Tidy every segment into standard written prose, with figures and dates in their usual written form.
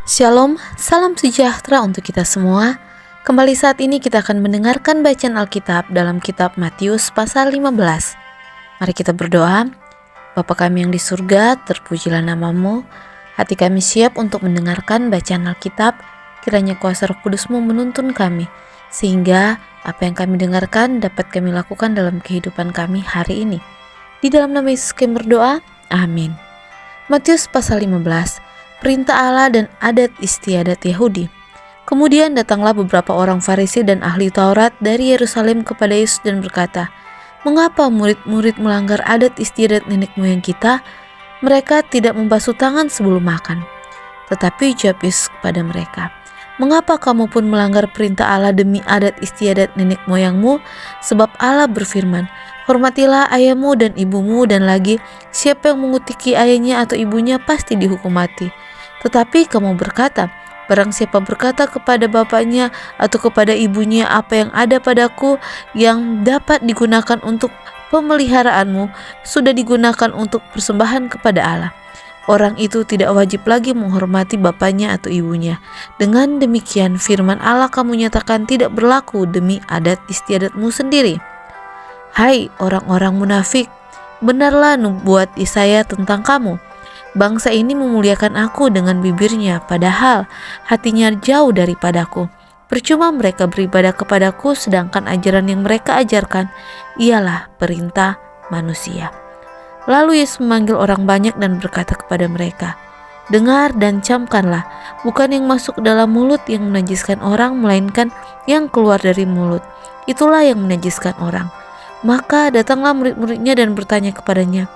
Shalom, salam sejahtera untuk kita semua. Kembali saat ini kita akan mendengarkan bacaan Alkitab dalam kitab Matius pasal 15. Mari kita berdoa. Bapa kami yang di surga, terpujilah namamu. Hati kami siap untuk mendengarkan bacaan Alkitab. Kiranya kuasa Roh Kudus-Mu menuntun kami, sehingga apa yang kami dengarkan dapat kami lakukan dalam kehidupan kami hari ini. Di dalam nama Yesus kami berdoa, amin. Matius pasal 15. Perintah Allah dan adat istiadat Yahudi. Kemudian datanglah beberapa orang Farisi dan ahli Taurat dari Yerusalem kepada Yesus dan berkata, "Mengapa murid-murid melanggar adat istiadat nenek moyang kita? Mereka tidak membasuh tangan sebelum makan." Tetapi jawab Yesus kepada mereka, "Mengapa kamu pun melanggar perintah Allah demi adat istiadat nenek moyangmu? Sebab Allah berfirman, hormatilah ayahmu dan ibumu, dan lagi, siapa yang mengutiki ayahnya atau ibunya pasti dihukum mati. Tetapi kamu berkata, barang siapa berkata kepada bapaknya atau kepada ibunya, apa yang ada padaku yang dapat digunakan untuk pemeliharaanmu, sudah digunakan untuk persembahan kepada Allah. Orang itu tidak wajib lagi menghormati bapaknya atau ibunya. Dengan demikian firman Allah kamu nyatakan tidak berlaku demi adat istiadatmu sendiri. Hai orang-orang munafik, benarlah nubuat Yesaya tentang kamu. Bangsa ini memuliakan aku dengan bibirnya, padahal hatinya jauh daripadaku. Percuma mereka beribadah kepadaku, sedangkan ajaran yang mereka ajarkan ialah perintah manusia." Lalu Yesus memanggil orang banyak dan berkata kepada mereka, "Dengar dan camkanlah, bukan yang masuk dalam mulut yang menajiskan orang, melainkan yang keluar dari mulut. Itulah yang menajiskan orang." Maka datanglah murid-muridnya dan bertanya kepadanya,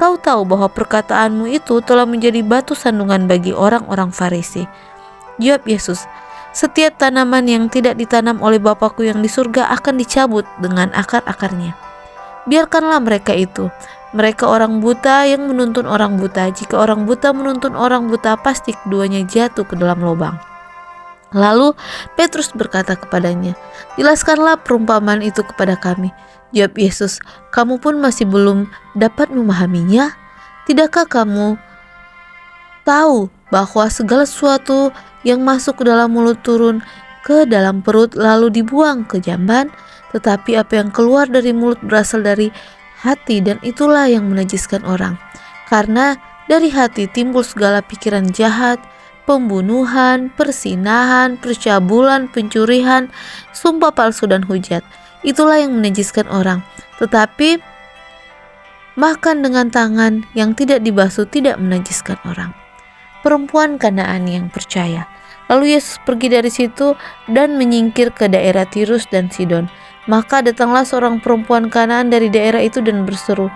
"Kau tahu bahwa perkataanmu itu telah menjadi batu sandungan bagi orang-orang Farisi?" Jawab Yesus, "Setiap tanaman yang tidak ditanam oleh Bapakku yang di surga akan dicabut dengan akar-akarnya. Biarkanlah mereka itu. Mereka orang buta yang menuntun orang buta. Jika orang buta menuntun orang buta, pasti keduanya jatuh ke dalam lubang." Lalu Petrus berkata kepadanya, "Jelaskanlah perumpamaan itu kepada kami." Jawab Yesus, "Kamu pun masih belum dapat memahaminya? Tidakkah kamu tahu bahwa segala sesuatu yang masuk ke dalam mulut turun ke dalam perut lalu dibuang ke jamban? Tetapi apa yang keluar dari mulut berasal dari hati, dan itulah yang menajiskan orang. Karena dari hati timbul segala pikiran jahat, pembunuhan, persinahan, percabulan, pencurian, sumpah palsu dan hujat. Itulah yang menajiskan orang. Tetapi makan dengan tangan yang tidak dibasuh tidak menajiskan orang." Perempuan Kanaan yang percaya. Lalu Yesus pergi dari situ dan menyingkir ke daerah Tirus dan Sidon. Maka datanglah seorang perempuan Kanaan dari daerah itu dan berseru,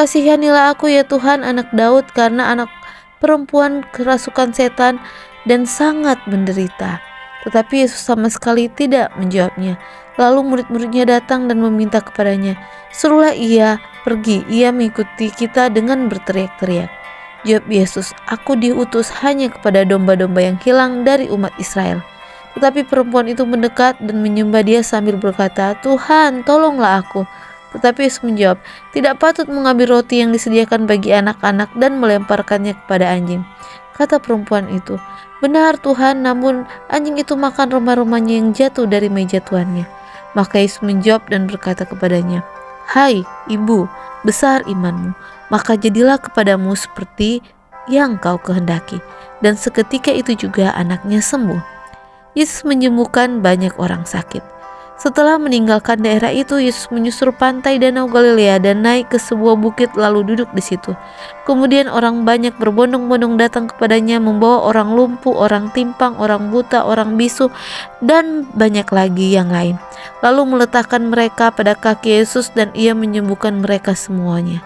"Kasihanilah aku ya Tuhan, anak Daud, karena anak perempuan kerasukan setan dan sangat menderita." Tetapi Yesus sama sekali tidak menjawabnya. Lalu murid-muridnya datang dan meminta kepadanya, "Suruhlah ia pergi, ia mengikuti kita," dengan berteriak-teriak. Jawab Yesus, "Aku diutus hanya kepada domba-domba yang hilang dari umat Israel." Tetapi perempuan itu mendekat dan menyembah Dia sambil berkata, "Tuhan, tolonglah aku." Tetapi Yesus menjawab, "Tidak patut mengambil roti yang disediakan bagi anak-anak dan melemparkannya kepada anjing." Kata perempuan itu, "Benar Tuhan, namun anjing itu makan remah-remahnya yang jatuh dari meja tuannya." Maka Yesus menjawab dan berkata kepadanya, "Hai ibu, besar imanmu, maka jadilah kepadamu seperti yang kau kehendaki." Dan seketika itu juga anaknya sembuh. Yesus menyembuhkan banyak orang sakit. Setelah meninggalkan daerah itu, Yesus menyusur pantai Danau Galilea dan naik ke sebuah bukit lalu duduk di situ. Kemudian orang banyak berbondong-bondong datang kepadanya, membawa orang lumpuh, orang timpang, orang buta, orang bisu, dan banyak lagi yang lain. Lalu meletakkan mereka pada kaki Yesus dan Ia menyembuhkan mereka semuanya.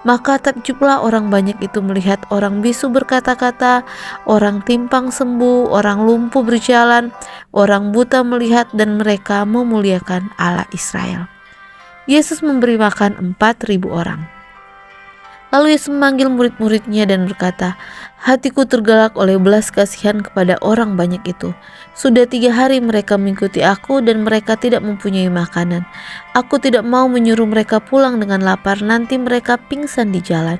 Maka takjublah orang banyak itu melihat orang bisu berkata-kata, orang timpang sembuh, orang lumpuh berjalan, orang buta melihat, dan mereka memuliakan Allah Israel. Yesus memberi makan 4.000 orang. Lalu Yesus memanggil murid-muridnya dan berkata, "Hatiku tergerak oleh belas kasihan kepada orang banyak itu. Sudah 3 hari mereka mengikuti aku dan mereka tidak mempunyai makanan. Aku tidak mau menyuruh mereka pulang dengan lapar, nanti mereka pingsan di jalan.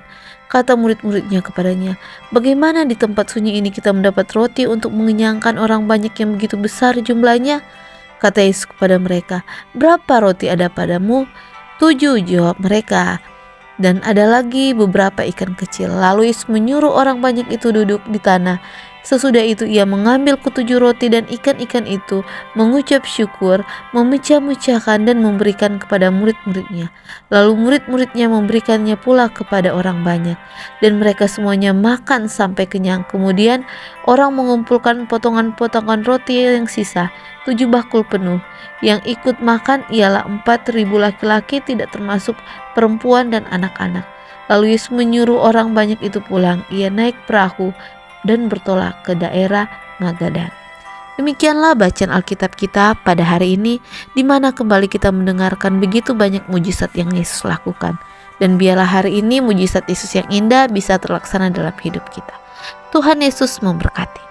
Kata murid-muridnya kepadanya, "Bagaimana di tempat sunyi ini kita mendapat roti untuk mengenyangkan orang banyak yang begitu besar jumlahnya?" Kata Yesus kepada mereka, "Berapa roti ada padamu?" "7," jawab mereka. "Dan ada lagi beberapa ikan kecil." Lalu Yesus menyuruh orang banyak itu duduk di tanah. Sesudah itu ia mengambil ketujuh roti dan ikan-ikan itu, mengucap syukur, memecah-mecahkan dan memberikan kepada murid-muridnya. Lalu murid-muridnya memberikannya pula kepada orang banyak. Dan mereka semuanya makan sampai kenyang. Kemudian orang mengumpulkan potongan-potongan roti yang sisa, 7 bakul penuh. Yang ikut makan ialah 4.000 laki-laki, tidak termasuk perempuan dan anak-anak. Lalu Yesus menyuruh orang banyak itu pulang. Ia naik perahu dan bertolak ke daerah Magadan. Demikianlah bacaan Alkitab kita pada hari ini, di mana kembali kita mendengarkan begitu banyak mujizat yang Yesus lakukan. Dan biarlah hari ini mujizat Yesus yang indah bisa terlaksana dalam hidup kita. Tuhan Yesus memberkati.